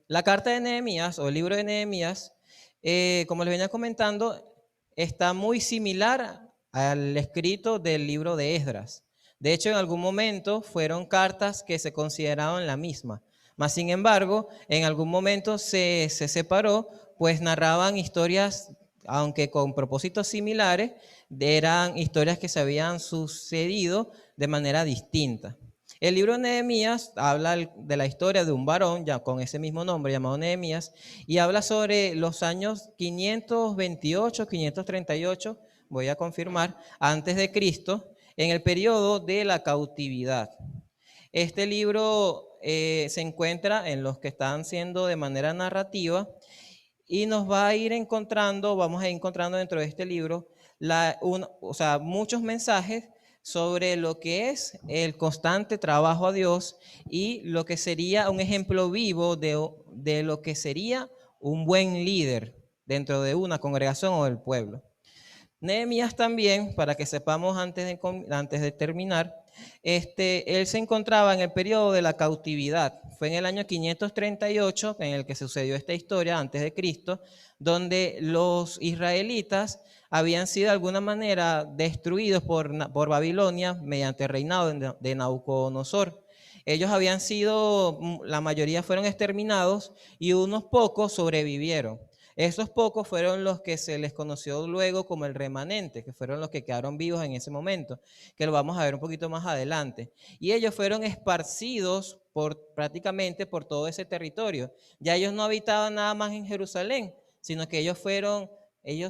La carta de Nehemías o el libro de Nehemías, como les venía comentando, está muy similar al escrito del libro de Esdras. De hecho, en algún momento fueron cartas que se consideraban la misma. Mas, sin embargo, en algún momento se separó, pues narraban historias, aunque con propósitos similares, eran historias que se habían sucedido de manera distinta. El libro de Nehemías habla de la historia de un varón ya con ese mismo nombre llamado Nehemías y habla sobre los años 528, 538, voy a confirmar, antes de Cristo, en el periodo de la cautividad. Este libro se encuentra en los que están siendo de manera narrativa y nos va a ir encontrando, vamos a ir encontrando dentro de este libro, muchos mensajes sobre lo que es el constante trabajo a Dios y lo que sería un ejemplo vivo de lo que sería un buen líder dentro de una congregación o del pueblo. Nehemías también, para que sepamos antes de terminar, él se encontraba en el periodo de la cautividad. Fue en el año 538 en el que sucedió esta historia, antes de Cristo, donde los israelitas habían sido de alguna manera destruidos por Babilonia mediante el reinado de Nabucodonosor. Ellos habían sido, la mayoría fueron exterminados y unos pocos sobrevivieron. Esos pocos fueron los que se les conoció luego como el remanente, que fueron los que quedaron vivos en ese momento, que lo vamos a ver un poquito más adelante. Y ellos fueron esparcidos prácticamente por todo ese territorio. Ya ellos no habitaban nada más en Jerusalén, sino que ellos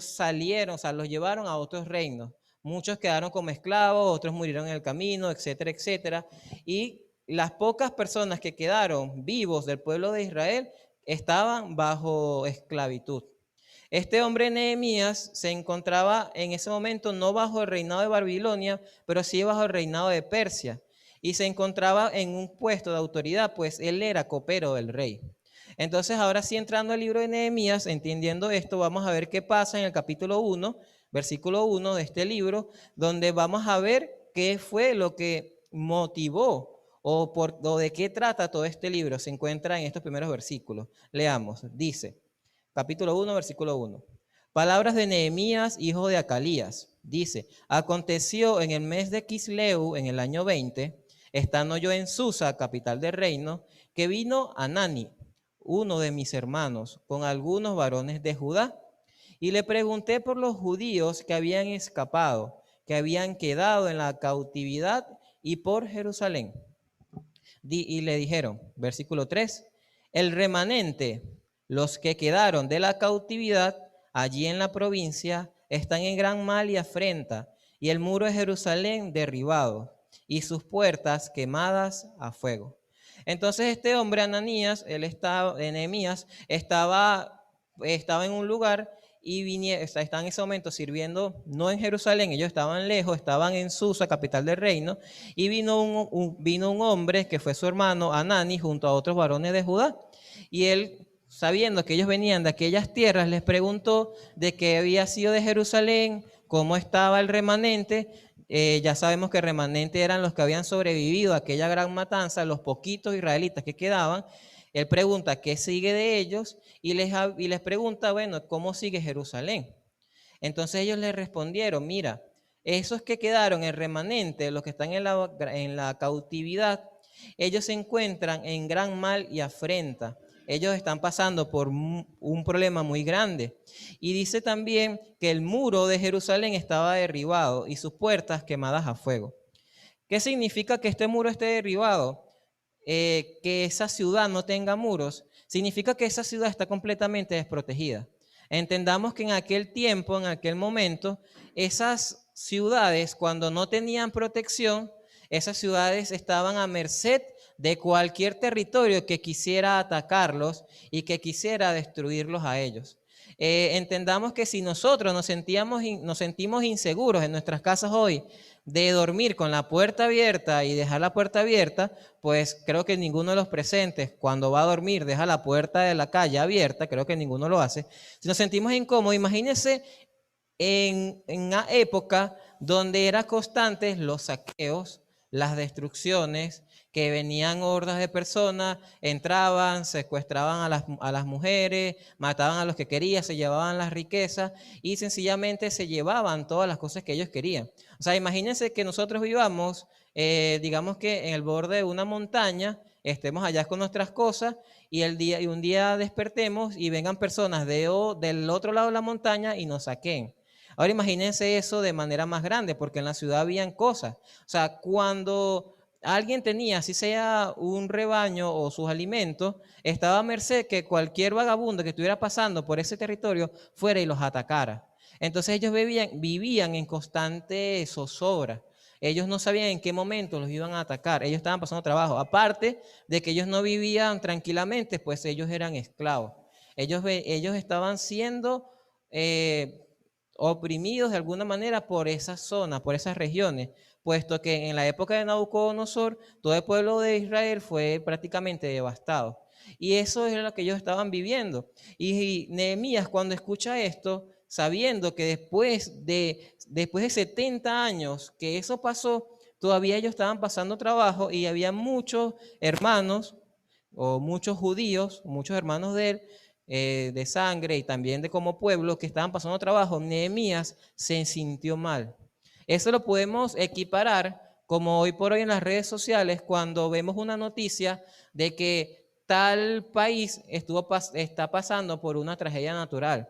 salieron, o sea, los llevaron a otros reinos. Muchos quedaron como esclavos, otros murieron en el camino, etcétera, etcétera. Y las pocas personas que quedaron vivos del pueblo de Israel estaban bajo esclavitud. Este hombre Nehemías se encontraba en ese momento no bajo el reinado de Babilonia, pero sí bajo el reinado de Persia. Y se encontraba en un puesto de autoridad, pues él era copero del rey. Entonces, ahora sí, entrando al libro de Nehemías, entendiendo esto, vamos a ver qué pasa en el capítulo 1, versículo 1 de este libro, donde vamos a ver qué fue lo que motivó o de qué trata todo este libro. Se encuentra en estos primeros versículos. Leamos, dice, capítulo 1, versículo 1. Palabras de Nehemías, hijo de Acalías. Dice, aconteció en el mes de Quisleu, en el año 20, estando yo en Susa, capital del reino, que vino Anani, uno de mis hermanos, con algunos varones de Judá, y le pregunté por los judíos que habían escapado, que habían quedado en la cautividad y por Jerusalén. Y le dijeron, versículo 3, el remanente, los que quedaron de la cautividad allí en la provincia, están en gran mal y afrenta, y el muro de Jerusalén derribado, y sus puertas quemadas a fuego. Entonces este hombre, Ananías, Nehemías, estaba en un lugar y estaban en ese momento sirviendo, no en Jerusalén, ellos estaban lejos, estaban en Susa, capital del reino, y vino un hombre que fue su hermano, Anani, junto a otros varones de Judá, y él, sabiendo que ellos venían de aquellas tierras, les preguntó de qué había sido de Jerusalén, cómo estaba el remanente. Ya sabemos que remanente eran los que habían sobrevivido a aquella gran matanza, los poquitos israelitas que quedaban. Él pregunta qué sigue de ellos y les pregunta, bueno, ¿cómo sigue Jerusalén? Entonces ellos le respondieron, mira, esos que quedaron en remanente, los que están en la cautividad, ellos se encuentran en gran mal y afrenta. Ellos están pasando por un problema muy grande. Y dice también que el muro de Jerusalén estaba derribado y sus puertas quemadas a fuego. ¿Qué significa que este muro esté derribado? Que esa ciudad no tenga muros, significa que esa ciudad está completamente desprotegida. Entendamos que en aquel tiempo, en aquel momento, esas ciudades, cuando no tenían protección, esas ciudades estaban a merced de cualquier territorio que quisiera atacarlos y que quisiera destruirlos a ellos. Entendamos que si nosotros nos sentimos inseguros en nuestras casas hoy de dormir con la puerta abierta y dejar la puerta abierta, pues creo que ninguno de los presentes cuando va a dormir deja la puerta de la calle abierta, creo que ninguno lo hace. Si nos sentimos incómodos, imagínense en una época donde eran constantes los saqueos, las destrucciones, que venían hordas de personas, entraban, secuestraban a las mujeres, mataban a los que querían, se llevaban las riquezas y sencillamente se llevaban todas las cosas que ellos querían. O sea, imagínense que nosotros vivamos, digamos que en el borde de una montaña, estemos allá con nuestras cosas y un día despertemos y vengan personas del otro lado de la montaña y nos saquen. Ahora imagínense eso de manera más grande, porque en la ciudad habían cosas. O sea, cuando alguien tenía, así sea un rebaño o sus alimentos, estaba a merced que cualquier vagabundo que estuviera pasando por ese territorio fuera y los atacara. Entonces ellos vivían en constante zozobra. Ellos no sabían en qué momento los iban a atacar. Ellos estaban pasando trabajo. Aparte de que ellos no vivían tranquilamente, pues ellos eran esclavos. Ellos estaban siendo oprimidos de alguna manera por esas zonas, por esas regiones, puesto que en la época de Nabucodonosor todo el pueblo de Israel fue prácticamente devastado. Y eso era lo que ellos estaban viviendo. Y Nehemías, cuando escucha esto, sabiendo que después de 70 años que eso pasó, todavía ellos estaban pasando trabajo y había muchos hermanos o muchos judíos, muchos hermanos de él, de sangre y también de como pueblo que estaban pasando trabajo, Nehemías se sintió mal. Eso lo podemos equiparar como hoy por hoy en las redes sociales cuando vemos una noticia de que tal país está pasando por una tragedia natural,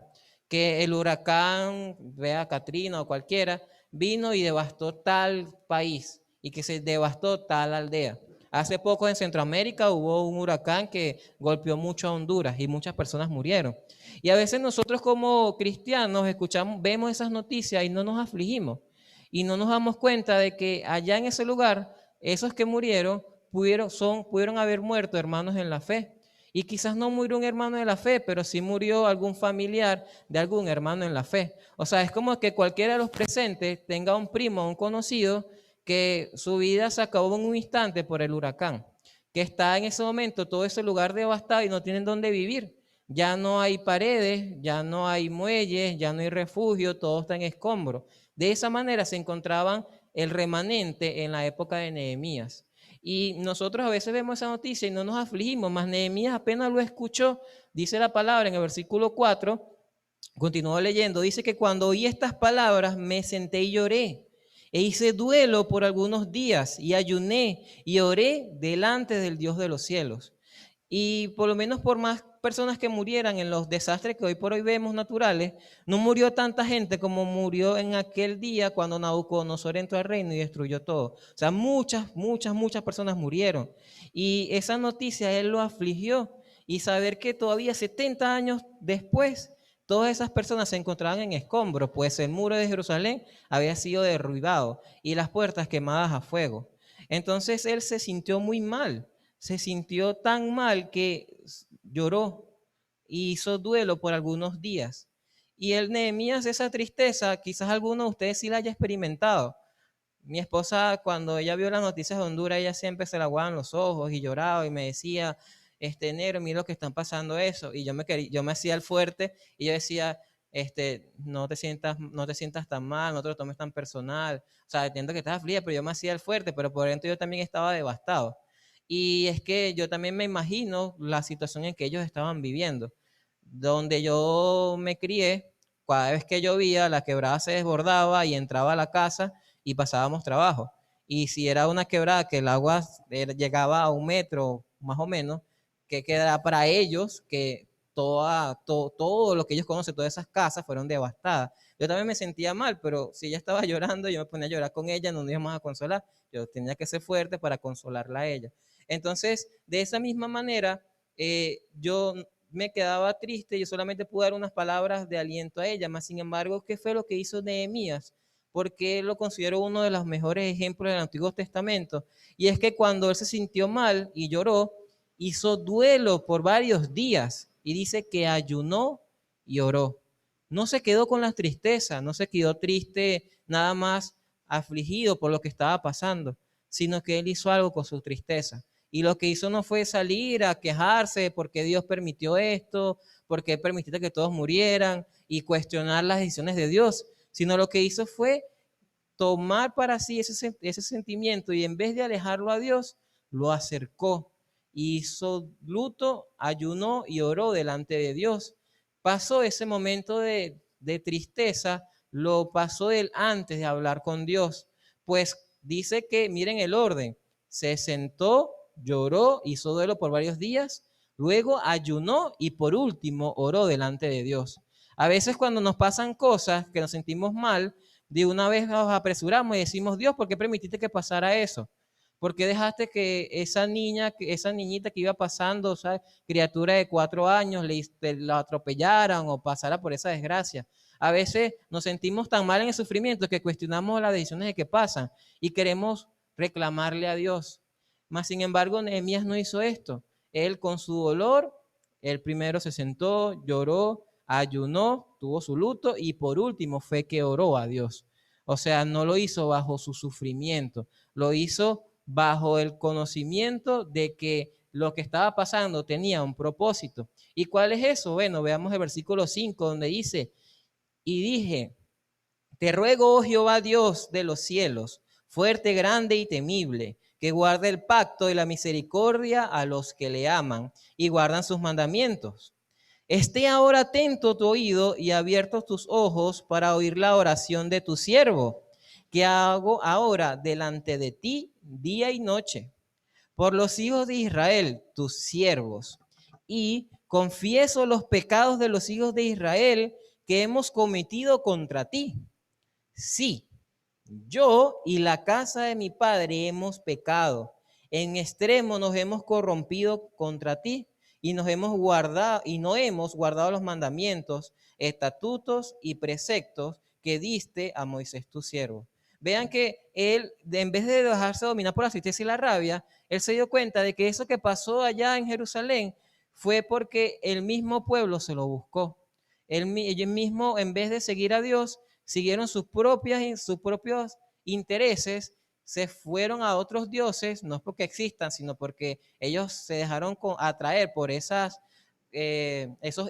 que el huracán, vea Katrina o cualquiera, vino y devastó tal país y que se devastó tal aldea. Hace poco en Centroamérica hubo un huracán que golpeó mucho a Honduras y muchas personas murieron. Y a veces nosotros como cristianos vemos esas noticias y no nos afligimos. Y no nos damos cuenta de que allá en ese lugar, esos que murieron pudieron haber muerto hermanos en la fe. Y quizás no murió un hermano de la fe, pero sí murió algún familiar de algún hermano en la fe. O sea, es como que cualquiera de los presentes tenga un primo, un conocido, que su vida se acabó en un instante por el huracán, que está en ese momento todo ese lugar devastado y no tienen dónde vivir. Ya no hay paredes, ya no hay muelles, ya no hay refugio, todo está en escombros. De esa manera se encontraban el remanente en la época de Nehemías. Y nosotros a veces vemos esa noticia y no nos afligimos, mas Nehemías apenas lo escuchó, dice la palabra en el versículo 4, continuó leyendo, dice que cuando oí estas palabras me senté y lloré. E hice duelo por algunos días y ayuné y oré delante del Dios de los cielos. Y por lo menos por más personas que murieran en los desastres que hoy por hoy vemos naturales, no murió tanta gente como murió en aquel día cuando Nabucodonosor entró al reino y destruyó todo. O sea, muchas personas murieron. Y esa noticia él lo afligió. Y saber que todavía 70 años después, todas esas personas se encontraban en escombros, pues el muro de Jerusalén había sido derribado y las puertas quemadas a fuego. Entonces él se sintió muy mal, se sintió tan mal que lloró y hizo duelo por algunos días. Y el Nehemías, esa tristeza, quizás alguno de ustedes sí la haya experimentado. Mi esposa, cuando ella vio las noticias de Honduras, ella siempre se le aguaban los ojos y lloraba y me decía, negro, mira lo que están pasando eso. Y yo me hacía el fuerte y yo decía, no te sientas tan mal, no te lo tomes tan personal. O sea, entiendo que estás afligida, pero yo me hacía el fuerte, pero por dentro yo también estaba devastado. Y es que yo también me imagino la situación en que ellos estaban viviendo. Donde yo me crié, cada vez que llovía, la quebrada se desbordaba y entraba a la casa y pasábamos trabajo. Y si era una quebrada que el agua llegaba a 1 metro más o menos, que quedará para ellos que todo lo que ellos conocen, todas esas casas fueron devastadas. Yo también me sentía mal, pero si ella estaba llorando, yo me ponía a llorar con ella, no nos íbamos a consolar. Yo tenía que ser fuerte para consolarla a ella. Entonces, de esa misma manera, yo me quedaba triste, yo solamente pude dar unas palabras de aliento a ella, más sin embargo, ¿qué fue lo que hizo Nehemías? Porque lo considero uno de los mejores ejemplos del Antiguo Testamento, y es que cuando él se sintió mal y lloró, hizo duelo por varios días, y dice que ayunó y oró. No se quedó con la tristeza, no se quedó triste nada más afligido por lo que estaba pasando, sino que él hizo algo con su tristeza. Y lo que hizo no fue salir a quejarse porque Dios permitió esto, porque permitió que todos murieran y cuestionar las decisiones de Dios, sino lo que hizo fue tomar para sí ese sentimiento y en vez de alejarlo a Dios, lo acercó, hizo luto, ayunó y oró delante de Dios. Pasó ese momento de tristeza, lo pasó él antes de hablar con Dios, pues dice que, miren el orden, se sentó, lloró, hizo duelo por varios días, luego ayunó y por último oró delante de Dios. A veces cuando nos pasan cosas que nos sentimos mal, de una vez nos apresuramos y decimos, Dios, ¿por qué permitiste que pasara eso? ¿Por qué dejaste que esa niña, esa niñita que iba pasando, o sea, criatura de 4 años, la atropellaran o pasara por esa desgracia? A veces nos sentimos tan mal en el sufrimiento que cuestionamos las decisiones de que pasan y queremos reclamarle a Dios. Mas, sin embargo, Nehemías no hizo esto. Él con su dolor, él primero se sentó, lloró, ayunó, tuvo su luto y por último fue que oró a Dios. O sea, no lo hizo bajo su sufrimiento, lo hizo bajo el conocimiento de que lo que estaba pasando tenía un propósito. ¿Y cuál es eso? Bueno, veamos el versículo 5 donde dice, y dije, te ruego, oh Jehová Dios de los cielos, fuerte, grande y temible, que guarde el pacto y la misericordia a los que le aman y guardan sus mandamientos. Esté ahora atento tu oído y abiertos tus ojos para oír la oración de tu siervo, que hago ahora delante de ti día y noche, por los hijos de Israel, tus siervos, y confieso los pecados de los hijos de Israel que hemos cometido contra ti. Sí, yo y la casa de mi padre hemos pecado. En extremo nos hemos corrompido contra ti y nos hemos guardado y no hemos guardado los mandamientos, estatutos y preceptos que diste a Moisés tu siervo. Vean que él, en vez de dejarse dominar por la tristeza y la rabia, él se dio cuenta de que eso que pasó allá en Jerusalén fue porque el mismo pueblo se lo buscó. Ellos mismos, en vez de seguir a Dios, siguieron sus propios intereses, se fueron a otros dioses, no es porque existan, sino porque ellos se dejaron atraer por esos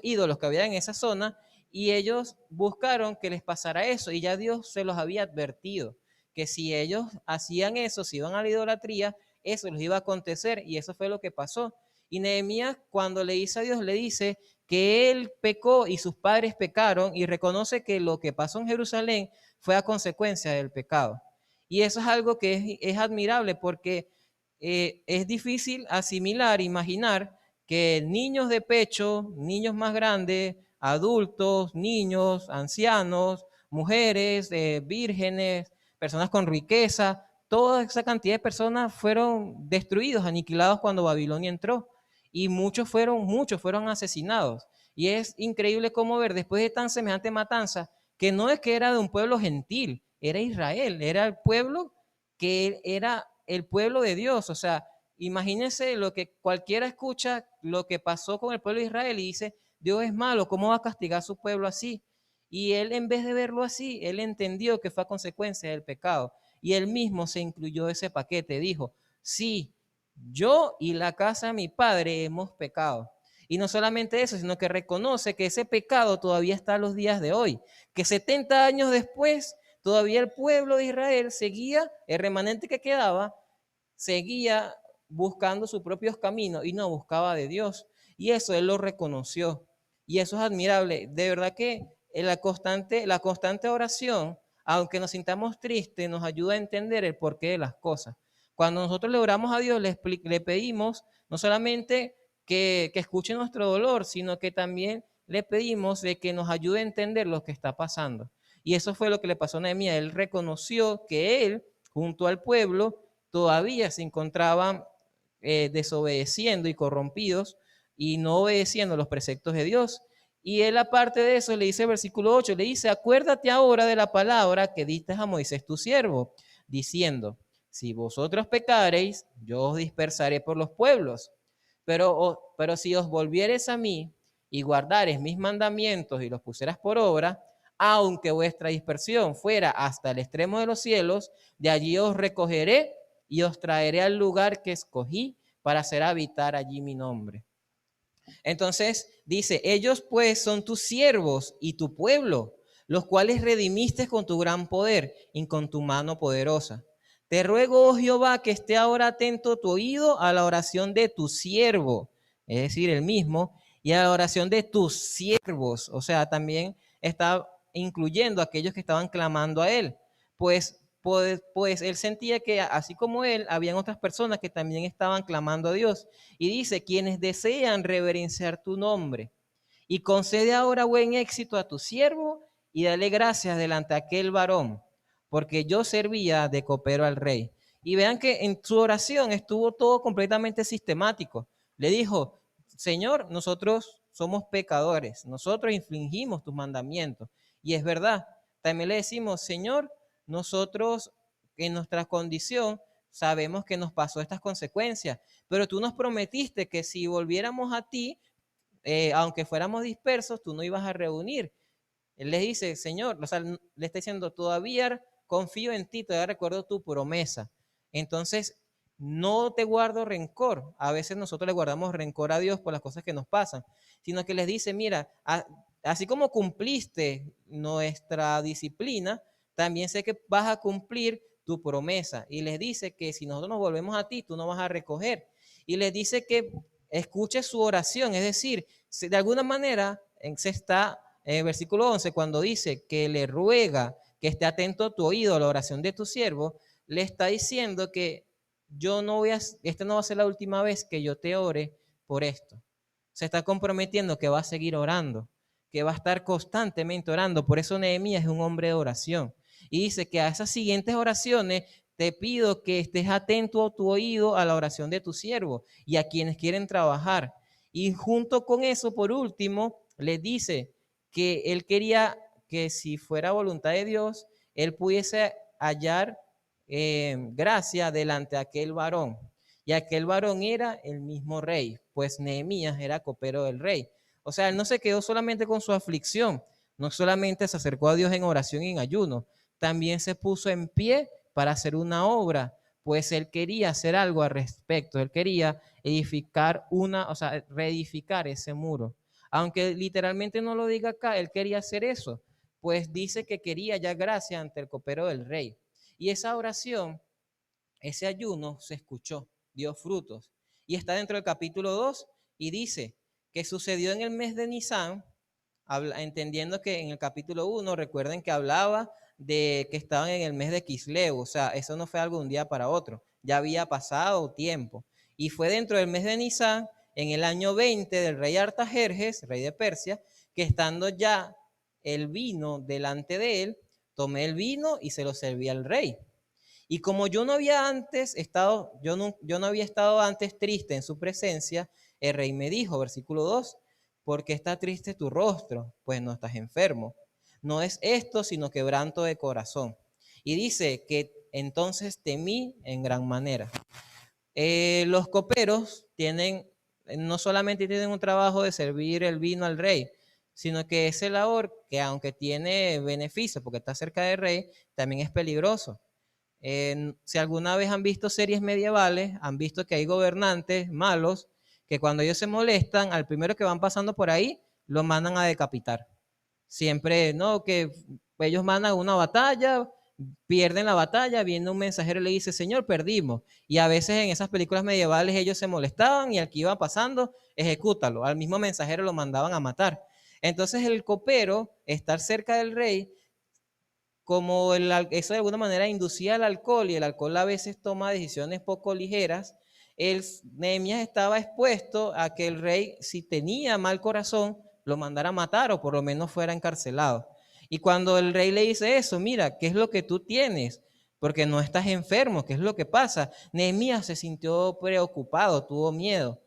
ídolos que había en esa zona y ellos buscaron que les pasara eso y ya Dios se los había advertido, que si ellos hacían eso, si iban a la idolatría, eso les iba a acontecer y eso fue lo que pasó. Y Nehemías cuando le dice a Dios, le dice que él pecó y sus padres pecaron y reconoce que lo que pasó en Jerusalén fue a consecuencia del pecado. Y eso es algo que es admirable porque es difícil asimilar, imaginar que niños de pecho, niños más grandes, adultos, niños, ancianos, mujeres, vírgenes, personas con riqueza, toda esa cantidad de personas fueron destruidos, aniquilados cuando Babilonia entró y muchos fueron asesinados. Y es increíble cómo ver después de tan semejante matanza, que no es que era de un pueblo gentil, era Israel, era el pueblo que era el pueblo de Dios. O sea, imagínense lo que cualquiera escucha, lo que pasó con el pueblo de Israel y dice, Dios es malo, ¿cómo va a castigar a su pueblo así? Y él en vez de verlo así, él entendió que fue a consecuencia del pecado. Y él mismo se incluyó ese paquete, dijo, sí, yo y la casa de mi padre hemos pecado. Y no solamente eso, sino que reconoce que ese pecado todavía está a los días de hoy, que 70 años después todavía el pueblo de Israel seguía, el remanente que quedaba, seguía buscando sus propios caminos y no buscaba de Dios. Y eso él lo reconoció. Y eso es admirable. De verdad que la constante oración, aunque nos sintamos tristes, nos ayuda a entender el porqué de las cosas. Cuando nosotros le oramos a Dios, le pedimos no solamente que escuche nuestro dolor, sino que también le pedimos de que nos ayude a entender lo que está pasando. Y eso fue lo que le pasó a Nehemías. Él reconoció que él, junto al pueblo, todavía se encontraban desobedeciendo y corrompidos y no obedeciendo los preceptos de Dios. Y él, aparte de eso, le dice el versículo 8, le dice, acuérdate ahora de la palabra que diste a Moisés tu siervo, diciendo, si vosotros pecareis, yo os dispersaré por los pueblos. Pero si os volviereis a mí y guardareis mis mandamientos y los pusieras por obra, aunque vuestra dispersión fuera hasta el extremo de los cielos, de allí os recogeré y os traeré al lugar que escogí para hacer habitar allí mi nombre. Entonces dice, ellos pues son tus siervos y tu pueblo, los cuales redimiste con tu gran poder y con tu mano poderosa. te ruego, oh Jehová, que esté ahora atento tu oído a la oración de tu siervo, es decir, el mismo, y a la oración de tus siervos. O sea, también está incluyendo a aquellos que estaban clamando a él. Pues él sentía que así como él, habían otras personas que también estaban clamando a Dios. Y dice, quienes desean reverenciar tu nombre. Y concede ahora buen éxito a tu siervo y dale gracias delante de aquel varón, porque yo servía de copero al rey. Y vean que en su oración estuvo todo completamente sistemático. Le dijo, Señor, nosotros somos pecadores, nosotros infringimos tus mandamientos. Y es verdad, también le decimos, Señor, nosotros en nuestra condición sabemos que nos pasó estas consecuencias, pero tú nos prometiste que si volviéramos a ti, aunque fuéramos dispersos, tú no ibas a reunir. Él les dice, Señor, o sea, le está diciendo, todavía confío en ti, todavía recuerdo tu promesa. Entonces, no te guardo rencor. A veces nosotros le guardamos rencor a Dios por las cosas que nos pasan, sino que les dice, mira, así como cumpliste nuestra disciplina, también sé que vas a cumplir tu promesa. Y les dice que si nosotros nos volvemos a ti, tú no vas a recoger. Y les dice que escuche su oración, es decir, de alguna manera se está en el versículo 11, cuando dice que le ruega que esté atento a tu oído a la oración de tu siervo, le está diciendo que yo no voy a, esta no va a ser la última vez que yo te ore por esto. Se está comprometiendo que va a seguir orando, que va a estar constantemente orando. Por eso Nehemías es un hombre de oración. Y dice que a esas siguientes oraciones te pido que estés atento a tu oído a la oración de tu siervo y a quienes quieren trabajar. Y junto con eso, por último, le dice que él quería que si fuera voluntad de Dios, él pudiese hallar gracia delante de aquel varón. Y aquel varón era el mismo rey, pues Nehemías era copero del rey. O sea, él no se quedó solamente con su aflicción, no solamente se acercó a Dios en oración y en ayuno, también se puso en pie para hacer una obra, pues él quería hacer algo al respecto, él quería edificar o sea, reedificar ese muro. Aunque literalmente no lo diga acá, él quería hacer eso, pues dice que quería ya gracia ante el copero del rey. Y esa oración, ese ayuno se escuchó, dio frutos. Y está dentro del capítulo 2 y dice que sucedió en el mes de Nisan, entendiendo que en el capítulo 1, recuerden que hablaba de que estaban en el mes de Kisleu, o sea, eso no fue algo de un día para otro, ya había pasado tiempo. Y fue dentro del mes de Nisan, en el año 20 del rey Artajerjes, rey de Persia, que estando ya el vino delante de él, tomé el vino y se lo serví al rey. Y como yo no había antes estado, yo no había estado antes triste en su presencia, el rey me dijo, versículo 2, ¿por qué está triste tu rostro? Pues no estás enfermo. No es esto, sino quebranto de corazón. Y dice que entonces temí en gran manera. Los coperos tienen, no solamente tienen un trabajo de servir el vino al rey, sino que ese labor que aunque tiene beneficio porque está cerca del rey, también es peligroso. Si alguna vez han visto series medievales, han visto que hay gobernantes malos que cuando ellos se molestan, al primero que van pasando por ahí, lo mandan a decapitar. Siempre, no, que ellos mandan una batalla, pierden la batalla, viene un mensajero y le dice, Señor, perdimos. Y a veces en esas películas medievales ellos se molestaban y al que iba pasando, ejecútalo. Al mismo mensajero lo mandaban a matar. Entonces el copero, estar cerca del rey, como eso de alguna manera inducía al alcohol y el alcohol a veces toma decisiones poco ligeras, Nehemías estaba expuesto a que el rey, si tenía mal corazón, lo mandara a matar o por lo menos fuera encarcelado. Y cuando el rey le dice eso, mira, ¿qué es lo que tú tienes? Porque no estás enfermo, ¿qué es lo que pasa? Nehemías se sintió preocupado, tuvo miedo.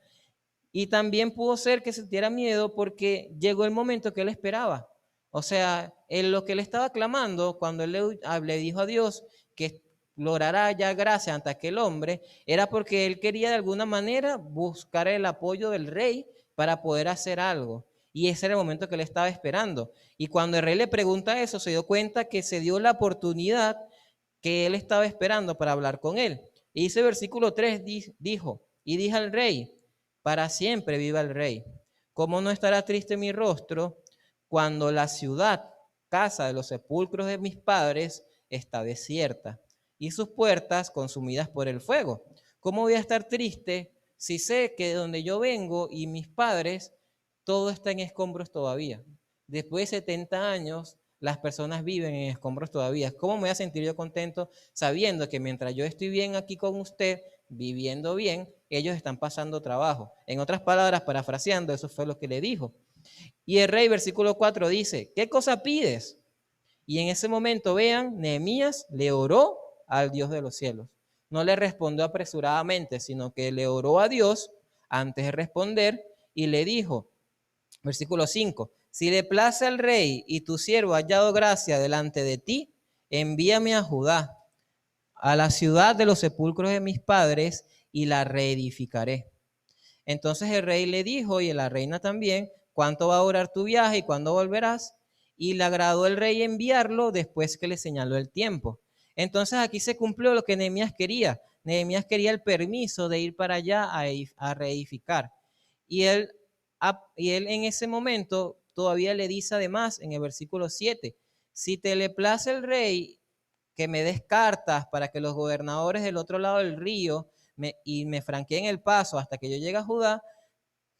Y también pudo ser que sintiera miedo porque llegó el momento que él esperaba. O sea, en lo que él estaba clamando, cuando él le dijo a Dios que logrará ya gracia ante aquel hombre, era porque él quería de alguna manera buscar el apoyo del rey para poder hacer algo. Y ese era el momento que él estaba esperando. Y cuando el rey le pregunta eso, se dio cuenta que se dio la oportunidad que él estaba esperando para hablar con él. Y dice versículo 3, dijo, y dije al rey, para siempre viva el rey. ¿Cómo no estará triste mi rostro cuando la ciudad, casa de los sepulcros de mis padres, está desierta? y sus puertas consumidas por el fuego. ¿Cómo voy a estar triste si sé que de donde yo vengo y mis padres, todo está en escombros todavía? Después de 70 años, las personas viven en escombros todavía. ¿Cómo me voy a sentir yo contento sabiendo que mientras yo estoy bien aquí con usted, viviendo bien, ellos están pasando trabajo? En otras palabras, parafraseando, eso fue lo que le dijo. Y el rey, versículo 4, dice, ¿qué cosa pides? Y en ese momento, vean, Nehemías le oró al Dios de los cielos. No le respondió apresuradamente, sino que le oró a Dios antes de responder y le dijo, versículo 5, si le place al rey y tu siervo ha hallado gracia delante de ti, envíame a Judá, a la ciudad de los sepulcros de mis padres, y la reedificaré. Entonces el rey le dijo, y la reina también, ¿cuánto va a durar tu viaje y cuándo volverás? Y le agradó el rey enviarlo después que le señaló el tiempo. Entonces aquí se cumplió lo que Nehemías quería. Nehemías quería el permiso de ir para allá a reedificar. Y él en ese momento todavía le dice además en el versículo 7, si te le place el rey que me des cartas para que los gobernadores del otro lado del río me franqueen el paso hasta que yo llegue a Judá,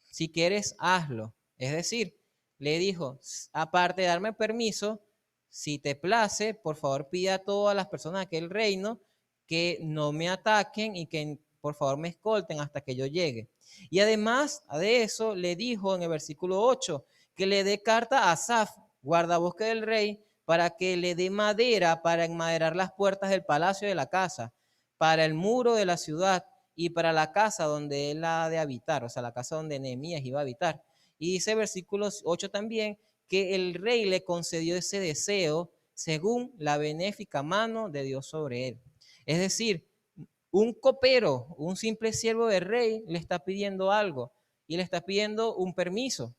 si quieres, hazlo. Es decir, le dijo, aparte de darme permiso, si te place, por favor pida a todas las personas de aquel reino que no me ataquen y que por favor me escolten hasta que yo llegue. Y además de eso, le dijo en el versículo 8 que le dé carta a Asaf, guardabosque del rey, para que le dé madera para enmaderar las puertas del palacio de la casa, para el muro de la ciudad y para la casa donde él ha de habitar, o sea, la casa donde Nehemías iba a habitar. Y dice versículo 8 también que el rey le concedió ese deseo según la benéfica mano de Dios sobre él. Es decir, un copero, un simple siervo del rey, le está pidiendo algo y le está pidiendo un permiso.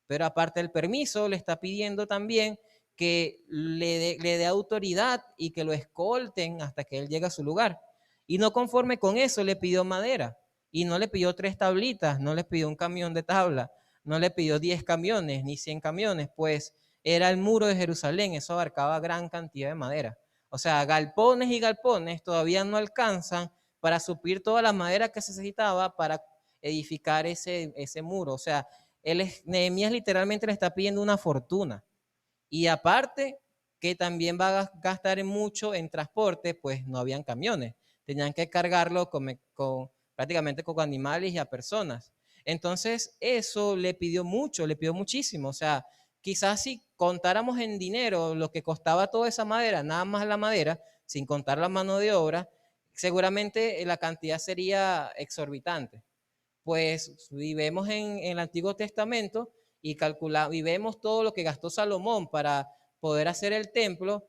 Pero aparte del permiso, le está pidiendo también que le dé autoridad y que lo escolten hasta que él llegue a su lugar. Y no conforme con eso, le pidió madera. Y no le pidió 3 tablitas, no le pidió un camión de tabla, no le pidió 10 camiones ni 100 camiones, pues era el muro de Jerusalén, eso abarcaba gran cantidad de madera. O sea, galpones y galpones todavía no alcanzan para suplir toda la madera que se necesitaba para edificar ese muro. O sea, Nehemías literalmente le está pidiendo una fortuna. Y aparte, que también va a gastar mucho en transporte, pues no habían camiones. Tenían que cargarlo prácticamente con animales y a personas. Entonces, eso le pidió mucho, le pidió muchísimo. O sea, quizás si contáramos en dinero lo que costaba toda esa madera, nada más la madera, sin contar la mano de obra, seguramente la cantidad sería exorbitante. Pues si vemos en el Antiguo Testamento y vemos todo lo que gastó Salomón para poder hacer el templo,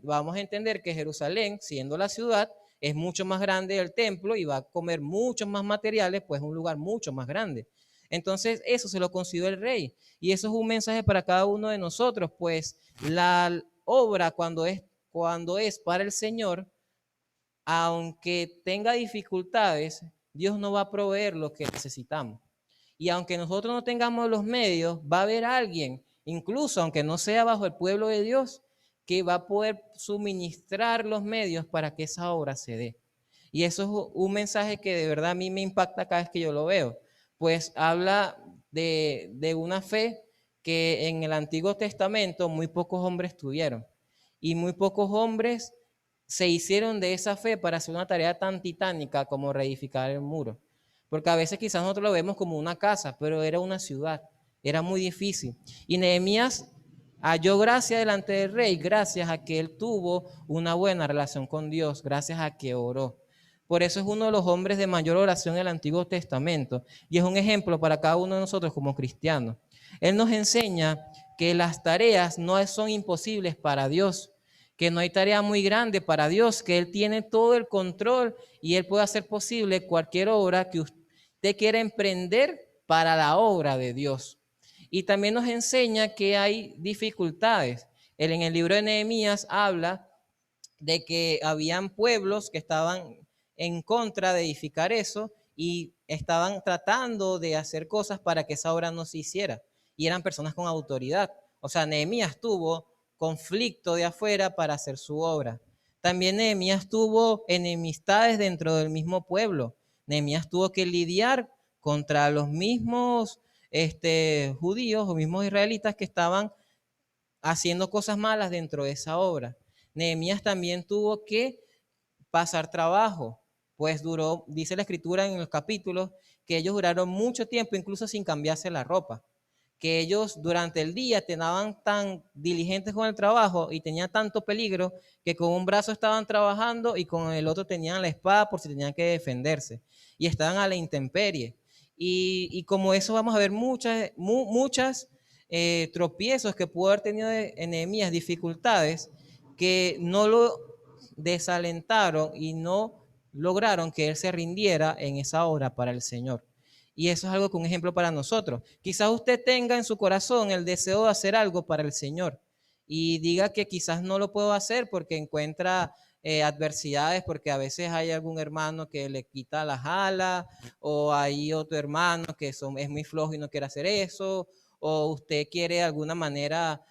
vamos a entender que Jerusalén, siendo la ciudad, es mucho más grande el templo y va a comer muchos más materiales, pues un lugar mucho más grande. Entonces eso se lo concedió el rey y eso es un mensaje para cada uno de nosotros, pues la obra cuando es para el Señor, aunque tenga dificultades, Dios no va a proveer lo que necesitamos. Y aunque nosotros no tengamos los medios, va a haber alguien, incluso aunque no sea bajo el pueblo de Dios, que va a poder suministrar los medios para que esa obra se dé. Y eso es mensaje que de verdad a mí me impacta cada vez que yo lo veo, pues habla de una fe que en el Antiguo Testamento muy pocos hombres tuvieron. Y muy pocos hombres se hicieron de esa fe para hacer una tarea tan titánica como reedificar el muro. Porque a veces quizás nosotros lo vemos como una casa, pero era una ciudad, era muy difícil. Y Nehemías halló gracia delante del rey, gracias a que él tuvo una buena relación con Dios, gracias a que oró. Por eso es uno de los hombres de mayor oración en el Antiguo Testamento y es un ejemplo para cada uno de nosotros como cristianos. Él nos enseña que las tareas no son imposibles para Dios, que no hay tarea muy grande para Dios, que Él tiene todo el control y Él puede hacer posible cualquier obra que usted quiera emprender para la obra de Dios. Y también nos enseña que hay dificultades. Él en el libro de Nehemías habla de que habían pueblos que estaban en contra de edificar eso y estaban tratando de hacer cosas para que esa obra no se hiciera. Y eran personas con autoridad. O sea, Nehemías tuvo conflicto de afuera para hacer su obra. También Nehemías tuvo enemistades dentro del mismo pueblo. Nehemías tuvo que lidiar contra los mismos judíos o mismos israelitas que estaban haciendo cosas malas dentro de esa obra. Nehemías también tuvo que pasar trabajo, pues duró, dice la escritura en los capítulos, que ellos duraron mucho tiempo incluso sin cambiarse la ropa, que ellos durante el día estaban tan diligentes con el trabajo y tenía tanto peligro que con un brazo estaban trabajando y con el otro tenían la espada por si tenían que defenderse y estaban a la intemperie. Y como eso vamos a ver muchas tropiezos que pudo haber tenido Nehemías, dificultades que no lo desalentaron y no lograron que él se rindiera en esa obra para el Señor. Y eso es algo que un ejemplo para nosotros. Quizás usted tenga en su corazón el deseo de hacer algo para el Señor y diga que quizás no lo puedo hacer porque encuentra adversidades, porque a veces hay algún hermano que le quita las alas, o hay otro hermano que es muy flojo y no quiere hacer eso, o usted quiere de alguna manera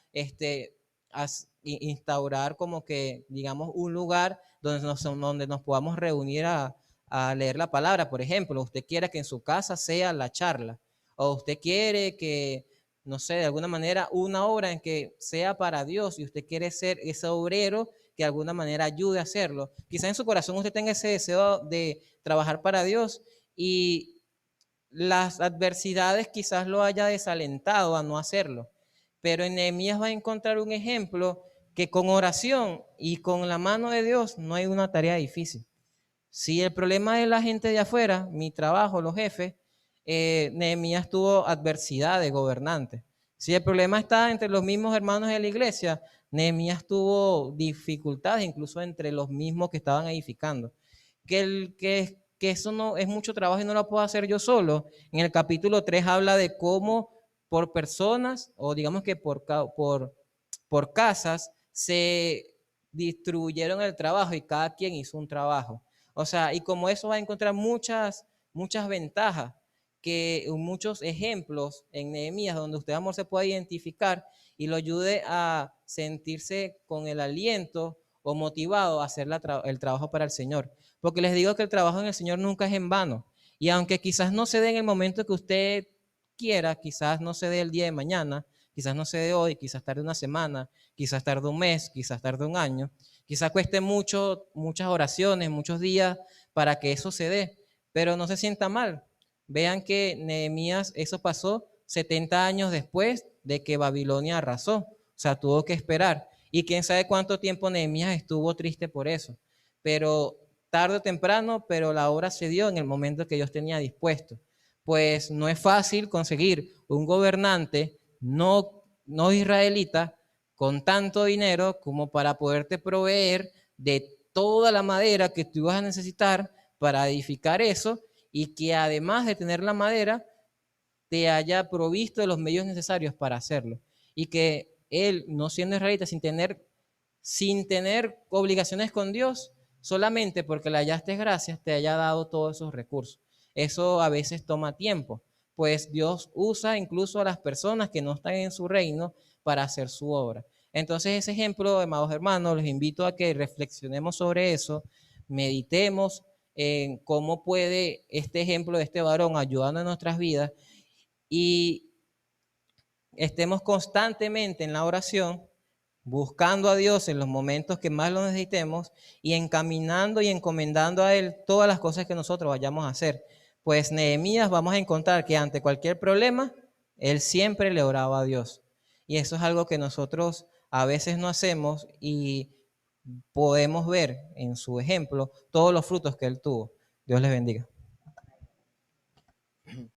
instaurar como que, digamos, un lugar donde nos podamos reunir a leer la palabra, por ejemplo. Usted quiere que en su casa sea la charla, o usted quiere que, no sé, de alguna manera una obra en que sea para Dios y usted quiere ser ese obrero que de alguna manera ayude a hacerlo. Quizás en su corazón usted tenga ese deseo de trabajar para Dios y las adversidades quizás lo haya desalentado a no hacerlo. Pero en Nehemías va a encontrar un ejemplo que con oración y con la mano de Dios no hay una tarea difícil. Si el problema es la gente de afuera, mi trabajo, los jefes, Nehemías tuvo adversidad de gobernante. Si el problema está entre los mismos hermanos de la iglesia, Nehemías tuvo dificultades incluso entre los mismos que estaban edificando. Que eso no es mucho trabajo y no lo puedo hacer yo solo. En el capítulo 3 habla de cómo por personas, o digamos que por casas, se distribuyeron el trabajo y cada quien hizo un trabajo. O sea, y como eso va a encontrar muchas ventajas, muchos ejemplos en Nehemías donde usted, amor, se puede identificar y lo ayude a sentirse con el aliento o motivado a hacer el trabajo para el Señor. Porque les digo que el trabajo en el Señor nunca es en vano. Y aunque quizás no se dé en el momento que usted quiera, quizás no se dé el día de mañana, quizás no se dé hoy, quizás tarde una semana, quizás tarde un mes, quizás tarde un año, quizás cueste muchas oraciones, muchos días para que eso se dé, pero no se sienta mal. Vean que Nehemías, eso pasó 70 años después de que Babilonia arrasó, o sea, tuvo que esperar. Y quién sabe cuánto tiempo Nehemías estuvo triste por eso, pero tarde o temprano, pero la obra se dio en el momento que Dios tenía dispuesto. Pues no es fácil conseguir un gobernante no israelita con tanto dinero como para poderte proveer de toda la madera que tú ibas a necesitar para edificar eso, y que además de tener la madera, te haya provisto de los medios necesarios para hacerlo. Y que él, no siendo israelita, sin tener obligaciones con Dios, solamente porque le hallaste gracias, te haya dado todos esos recursos. Eso a veces toma tiempo, pues Dios usa incluso a las personas que no están en su reino para hacer su obra. Entonces, ese ejemplo, amados hermanos, los invito a que reflexionemos sobre eso, meditemos en cómo puede este ejemplo de este varón ayudarnos en nuestras vidas y estemos constantemente en la oración, buscando a Dios en los momentos que más lo necesitemos y encaminando y encomendando a Él todas las cosas que nosotros vayamos a hacer. Pues Nehemías vamos a encontrar que ante cualquier problema, él siempre le oraba a Dios. Y eso es algo que nosotros a veces no hacemos y podemos ver en su ejemplo todos los frutos que él tuvo. Dios les bendiga.